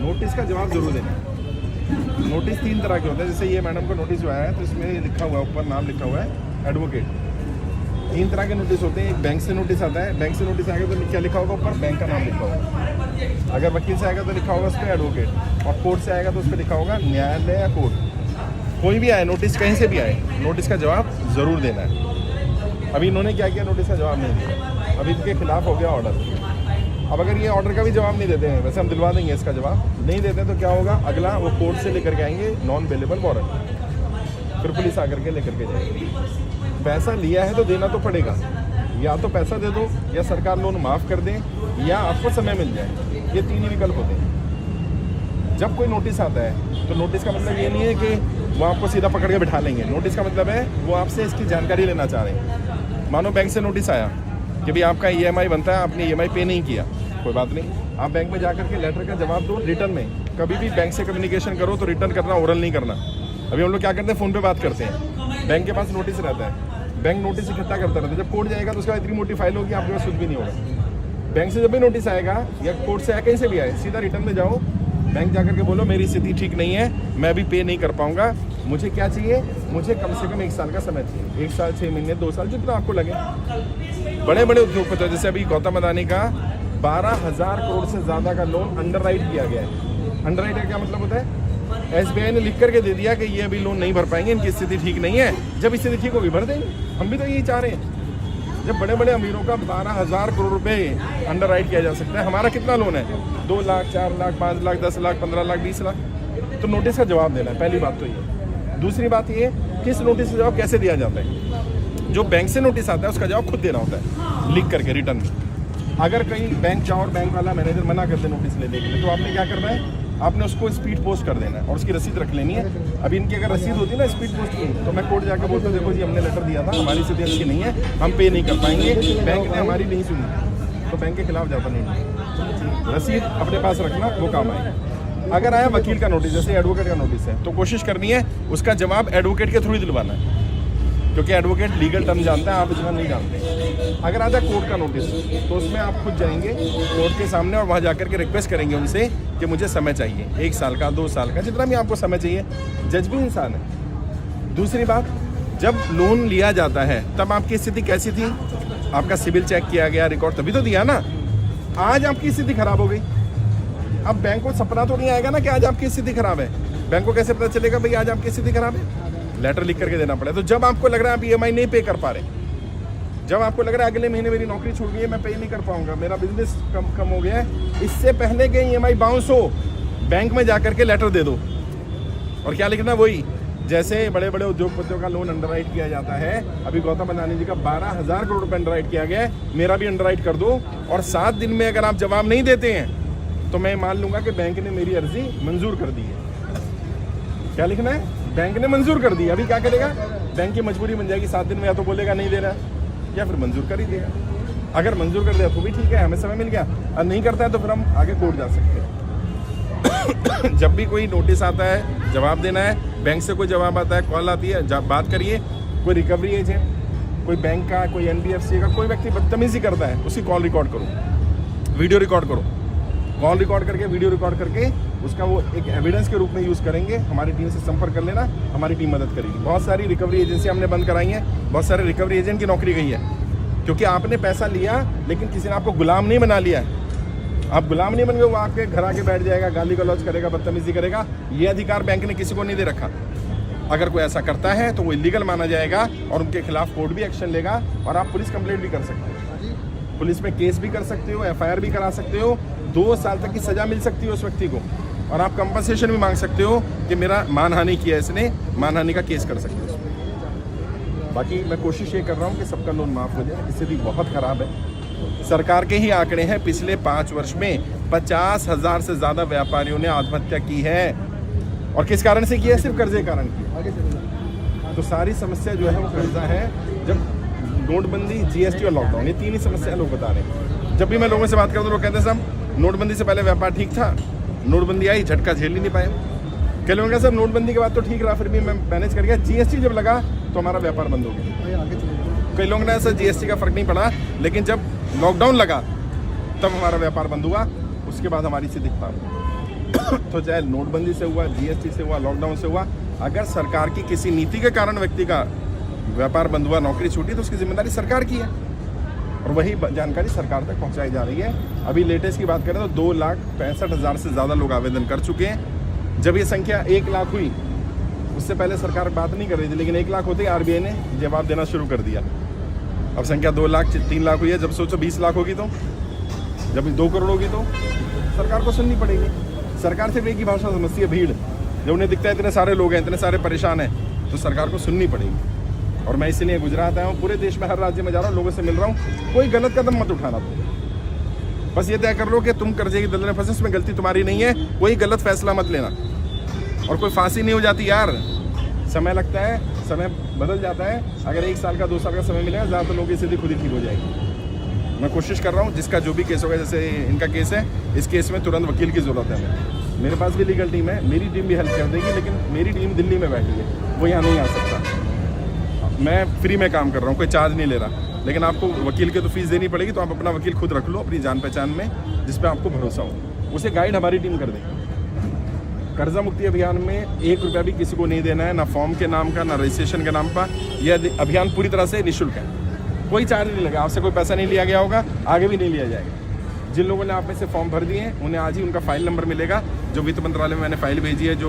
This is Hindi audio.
नोटिस का जवाब जरूर देना। नोटिस 3 तरह के होते हैं। जैसे ये मैडम को नोटिस जो आया है तो इसमें लिखा हुआ है, ऊपर नाम लिखा हुआ है एडवोकेट। 3 तरह के नोटिस होते हैं। एक बैंक से नोटिस आता है, बैंक से नोटिस आएगा तो क्या लिखा होगा ऊपर, बैंक का नाम लिखा होगा। अगर वकील से आएगा तो लिखा होगा उस पर एडवोकेट, और कोर्ट से आएगा तो उस पर लिखा होगा न्यायालय या कोर्ट। कोई भी आए नोटिस, कहीं से भी आए, नोटिस का जवाब ज़रूर देना है। अभी इन्होंने क्या किया, नोटिस का जवाब नहीं दिया, अभी इनके खिलाफ हो गया ऑर्डर। अब अगर ये ऑर्डर का भी जवाब नहीं देते हैं, वैसे हम दिलवा देंगे इसका जवाब, नहीं देते हैं तो क्या होगा, अगला वो कोर्ट से लेकर के आएंगे नॉन अवेलेबल वारंट, फिर पुलिस आकर के लेकर के जाएगी। पैसा लिया है तो देना तो पड़ेगा, या तो पैसा दे दो, या सरकार लोन माफ़ कर दे, या आपको समय मिल जाए। ये 3 ही विकल्प होते हैं। जब कोई नोटिस आता है तो नोटिस का मतलब ये नहीं है कि वो आपको सीधा पकड़ के बिठा लेंगे। नोटिस का मतलब है वो आपसे इसकी जानकारी लेना चाह रहे हैं। मानो बैंक से नोटिस आया कि भाई आपका EMI बनता है, आपने EMI पे नहीं किया, कोई बात नहीं, आप बैंक में जाकर के लेटर का जवाब दो रिटर्न में। कभी भी बैंक से कम्युनिकेशन करो तो रिटर्न करना, ओरल नहीं करना। अभी हम लोग क्या करते हैं, फ़ोन पे बात करते हैं, बैंक के पास नोटिस रहता है, बैंक नोटिस इकट्ठा करता रहता है। जब कोर्ट जाएगा तो उसका इतनी मोटी फाइल होगी, आपके पास कुछ भी नहीं होगा। बैंक से जब भी नोटिस आएगा या कोर्ट से आया, कहीं से भी आए, सीधा रिटर्न में जाओ, बैंक जाकर के बोलो मेरी स्थिति ठीक नहीं है, मैं अभी पे नहीं कर पाऊँगा, मुझे क्या चाहिए, मुझे कम से कम 1 साल का समय चाहिए, 1 साल 6 महीने 2 साल, जितना आपको लगे। बड़े बड़े उद्योगपति जैसे अभी गौतम अदानी का 12,000 करोड़ से ज़्यादा का लोन अंडरराइट किया गया है। अंडरराइट का क्या मतलब होता है, SBI ने लिख करके दे दिया कि ये अभी लोन नहीं भर पाएंगे, इनकी स्थिति ठीक नहीं है, जब स्थिति ठीक होगी भर देंगे। हम भी तो यही चाह रहे हैं। जब बड़े बड़े अमीरों का 12,000 करोड़ रुपए अंडरराइट किया जा सकता है, हमारा कितना लोन है, 2 लाख 4 लाख 5 लाख 10 लाख 15 लाख 20 लाख। तो नोटिस का जवाब देना है, पहली बात तो ये। दूसरी बात ये, किस नोटिस का जवाब कैसे दिया जाता है। जो बैंक से नोटिस आता है उसका जवाब खुद देना होता है, लिख करके रिटर्न में। अगर कहीं बैंक जाओ और बैंक वाला मैनेजर मना कर दे नोटिस लेने के लिए, तो आपने क्या करना है, आपने उसको स्पीड पोस्ट कर देना है और उसकी रसीद रख लेनी है। अभी इनकी अगर रसीद होती है ना स्पीड पोस्ट की, तो मैं कोर्ट जाकर बोलता देखो जी हमने लेटर दिया था, हमारी स्थिति अच्छी नहीं है, हम पे नहीं कर पाएंगे, बैंक ने हमारी नहीं सुनी, तो बैंक के खिलाफ जाता नहीं। रसीद अपने पास रखना, वो काम आएगी। अगर आया वकील का नोटिस, जैसे एडवोकेट का नोटिस है, तो कोशिश करनी है उसका जवाब एडवोकेट के थ्रू ही दिलवाना है, क्योंकि एडवोकेट लीगल टर्म जानता है, आप इतना नहीं जानते। अगर आता है कोर्ट का नोटिस, तो उसमें आप खुद जाएंगे कोर्ट के सामने और वहाँ जाकर के रिक्वेस्ट करेंगे उनसे कि मुझे समय चाहिए, 1 साल का 2 साल का, जितना भी आपको समय चाहिए। जज भी इंसान है। दूसरी बात, जब लोन लिया जाता है तब आपकी स्थिति कैसी थी, आपका सिविल चेक किया गया, रिकॉर्ड तभी तो दिया ना। आज आपकी स्थिति खराब हो गई, अब बैंक को सपना तो नहीं आएगा ना कि आज आपकी स्थिति खराब है। बैंक को कैसे पता चलेगा भाई आज आपकी स्थिति खराब है, लेटर लिख करके देना पड़े। तो जब आपको लग रहा है आप EMI नहीं पे कर पा रहे, जब आपको लग रहा है अगले महीने मेरी नौकरी छूट गई है, मैं पे नहीं कर पाऊंगा, मेरा बिजनेस कम हो गया है, इससे पहले कि EMI बाउंस हो, बैंक में जाकर के लेटर दे दो। और क्या लिखना, वही जैसे बड़े बड़े उद्योगपतियों का लोन अंडरराइट किया जाता है, अभी गौतम अदानी जी का 12,000 करोड़ रुपये अंडरराइट किया गया है, मेरा भी अंडरराइट कर दो। और 7 दिन में अगर आप जवाब नहीं देते हैं तो मैं मान लूंगा कि बैंक ने मेरी अर्जी मंजूर कर दी है। क्या लिखना है, बैंक ने मंजूर कर दी। अभी क्या करेगा, बैंक की मजबूरी बन जाएगी, 7 दिन में या तो बोलेगा नहीं दे रहा या फिर मंजूर कर ही देगा। अगर मंजूर कर दिया तो भी ठीक है, हमें समय मिल गया, और नहीं करता है तो फिर हम आगे कोर्ट जा सकते हैं। जब भी कोई नोटिस आता है जवाब देना है, बैंक से कोई जवाब आता है, कॉल आती है, बात करिए। कोई रिकवरी एजेंट, कोई बैंक का, कोई NBFC का कोई व्यक्ति बदतमीजी करता है, उसकी कॉल रिकॉर्ड करो, वीडियो रिकॉर्ड करो, कॉल रिकॉर्ड करके वीडियो रिकॉर्ड करके उसका वो एक एविडेंस के रूप में यूज़ करेंगे। हमारी टीम से संपर्क कर लेना, हमारी टीम मदद करेगी। बहुत सारी रिकवरी एजेंसी हमने बंद कराई हैं, बहुत सारे रिकवरी एजेंट की नौकरी गई है, क्योंकि आपने पैसा लिया लेकिन किसी ने आपको गुलाम नहीं बना लिया है। आप गुलाम नहीं बन गए, वो आपके घर आके बैठ जाएगा, गाली गलौज करेगा, बदतमीजी करेगा। ये अधिकार बैंक ने किसी को नहीं दे रखा। अगर कोई ऐसा करता है तो वो इलीगल माना जाएगा और उनके खिलाफ कोर्ट भी एक्शन लेगा, और आप पुलिस कंप्लेंट भी कर सकते हो, पुलिस में केस भी कर सकते हो, FIR भी करा सकते हो, 2 साल तक की सज़ा मिल सकती है उस व्यक्ति को, और आप कंपनसेशन भी मांग सकते हो कि मेरा मानहानि किया इसने, मानहानि का केस कर सकते हो। बाकी मैं कोशिश ये कर रहा हूँ कि सबका लोन माफ़ हो जाए। स्थिति बहुत ख़राब है। सरकार के ही आंकड़े हैं, पिछले 5 वर्ष में 50,000 से ज़्यादा व्यापारियों ने आत्महत्या की है, और किस कारण से की है, सिर्फ कर्जे के कारण की। तो सारी समस्या जो है वो कर्जा है। जब नोटबंदी, GST और लॉकडाउन, ये 3 ही समस्या लोग बता रहे हैं। जब भी मैं लोगों से बात करता हूँ, लोग कहते हैं साहब नोटबंदी से पहले व्यापार ठीक था, नोटबंदी आई, झटका झेल ही नहीं पाए। कई लोगों का सर नोटबंदी के बाद तो ठीक रहा, फिर भी मैं मैनेज कर गया, GST जब लगा तो हमारा व्यापार बंद हो गया। कई लोगों ने सर GST का फर्क नहीं पड़ा, लेकिन जब लॉकडाउन लगा तब हमारा व्यापार बंद हुआ, उसके बाद हमारी स्थिति खराब। तो चाहे नोटबंदी से हुआ, जीएसटी से हुआ, लॉकडाउन से हुआ, अगर सरकार की किसी नीति के कारण व्यक्ति का व्यापार बंद हुआ, नौकरी छूटी, तो उसकी जिम्मेदारी सरकार की है और वही जानकारी सरकार तक पहुंचाई जा रही है। अभी लेटेस्ट की बात करें तो 2,65,000 से ज़्यादा लोग आवेदन कर चुके हैं। जब ये संख्या 1 लाख हुई, उससे पहले सरकार बात नहीं कर रही थी, लेकिन 1 लाख होते ही आरबीआई ने जवाब देना शुरू कर दिया। अब संख्या 2 लाख 3 लाख हुई है। जब सोचो 20 लाख होगी तो, जब 2 करोड़ होगी तो सरकार को सुननी पड़ेगी। सरकार सिर्फ एक ही भाषा समझती है, भीड़। जब उन्हें दिखता है इतने सारे लोग हैं, इतने सारे परेशान हैं, तो सरकार को सुननी पड़ेगी। और मैं इसलिए गुजरात आया हूँ, पूरे देश में हर राज्य में जा रहा हूँ, लोगों से मिल रहा हूँ। कोई गलत कदम मत उठाना तुम, बस ये तय कर लो कि तुम कर्जे की दलदल में फंसे, इसमें गलती तुम्हारी नहीं है, कोई गलत फैसला मत लेना। और कोई फांसी नहीं हो जाती यार, समय लगता है, समय बदल जाता है। अगर 1 साल का 2 साल का समय मिलेगा, ज़्यादातर लोगों की स्थिति खुद ही ठीक हो जाएगी। मैं कोशिश कर रहा हूँ, जिसका जो भी केस होगा, जैसे इनका केस है, इस केस में तुरंत वकील की ज़रूरत है। मेरे पास भी लीगल टीम है, मेरी टीम भी हेल्प कर देगी, लेकिन मेरी टीम दिल्ली में बैठी है, वो यहाँ नहीं आ सकता। मैं फ्री में काम कर रहा हूँ, कोई चार्ज नहीं ले रहा, लेकिन आपको वकील की तो फीस देनी पड़ेगी, तो आप अपना वकील खुद रख लो अपनी जान पहचान में, जिस पे आपको भरोसा हो। उसे गाइड हमारी टीम कर देगी। कर्जा मुक्ति अभियान में 1 रुपया भी किसी को नहीं देना है, ना फॉर्म के नाम का, ना रजिस्ट्रेशन के नाम का। यह अभियान पूरी तरह से निःशुल्क है, कोई चार्ज नहीं लगा, आपसे कोई पैसा नहीं लिया गया होगा, आगे भी नहीं लिया जाएगा। जिन लोगों ने आप में से फॉर्म भर दिए हैं, उन्हें आज ही उनका फाइल नंबर मिलेगा, जो वित्त मंत्रालय में मैंने फाइल भेजी है, जो